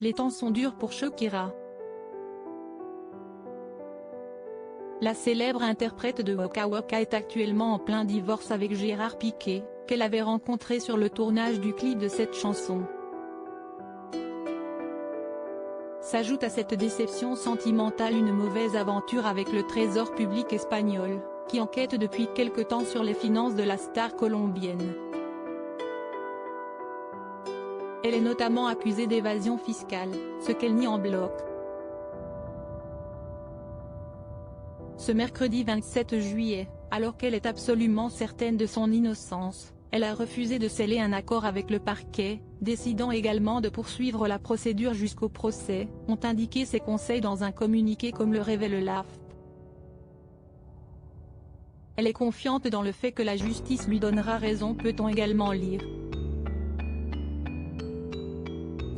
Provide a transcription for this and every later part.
Les temps sont durs pour Shakira. La célèbre interprète de Waka Waka est actuellement en plein divorce avec Gérard Piqué, qu'elle avait rencontré sur le tournage du clip de cette chanson. S'ajoute à cette déception sentimentale une mauvaise aventure avec le Trésor public espagnol, qui enquête depuis quelque temps sur les finances de la star colombienne. Elle est notamment accusée d'évasion fiscale, ce qu'elle nie en bloc. Ce mercredi 27 juillet, alors qu'elle est absolument certaine de son innocence, elle a refusé de sceller un accord avec le parquet, décidant également de poursuivre la procédure jusqu'au procès, ont indiqué ses conseils dans un communiqué comme le révèle l'AFP. Elle est confiante dans le fait que la justice lui donnera raison, peut-on également lire.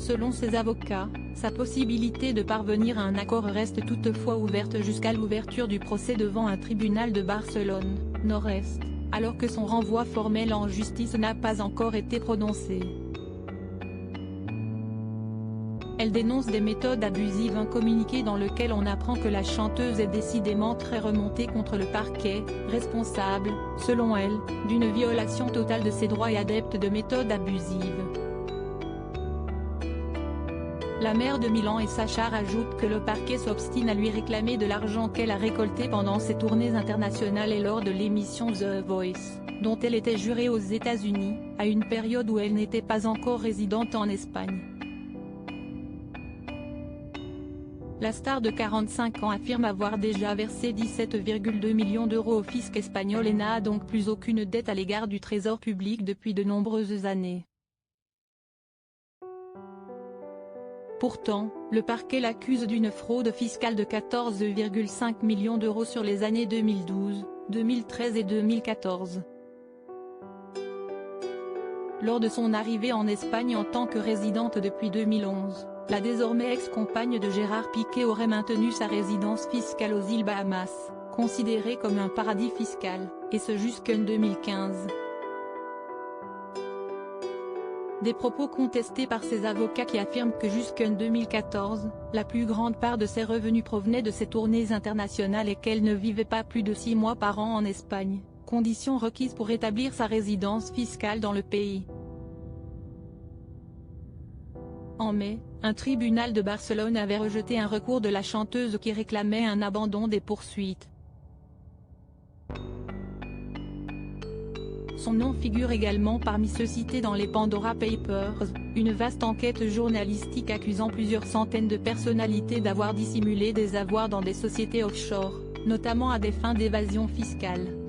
Selon ses avocats, sa possibilité de parvenir à un accord reste toutefois ouverte jusqu'à l'ouverture du procès devant un tribunal de Barcelone, Nord-Est, alors que son renvoi formel en justice n'a pas encore été prononcé. Elle dénonce des méthodes abusives, un communiqué dans lequel on apprend que la chanteuse est décidément très remontée contre le parquet, responsable, selon elle, d'une violation totale de ses droits et adepte de méthodes abusives. La maire de Milan et Sacha rajoutent que le parquet s'obstine à lui réclamer de l'argent qu'elle a récolté pendant ses tournées internationales et lors de l'émission The Voice, dont elle était jurée aux États-Unis, à une période où elle n'était pas encore résidente en Espagne. La star de 45 ans affirme avoir déjà versé 17,2 millions d'euros au fisc espagnol et n'a donc plus aucune dette à l'égard du Trésor public depuis de nombreuses années. Pourtant, le parquet l'accuse d'une fraude fiscale de 14,5 millions d'euros sur les années 2012, 2013 et 2014. Lors de son arrivée en Espagne en tant que résidente depuis 2011, la désormais ex-compagne de Gérard Piqué aurait maintenu sa résidence fiscale aux îles Bahamas, considérée comme un paradis fiscal, et ce jusqu'en 2015. Des propos contestés par ses avocats qui affirment que jusqu'en 2014, la plus grande part de ses revenus provenait de ses tournées internationales et qu'elle ne vivait pas plus de 6 mois par an en Espagne, condition requise pour établir sa résidence fiscale dans le pays. En mai, un tribunal de Barcelone avait rejeté un recours de la chanteuse qui réclamait un abandon des poursuites. Son nom figure également parmi ceux cités dans les Pandora Papers, une vaste enquête journalistique accusant plusieurs centaines de personnalités d'avoir dissimulé des avoirs dans des sociétés offshore, notamment à des fins d'évasion fiscale.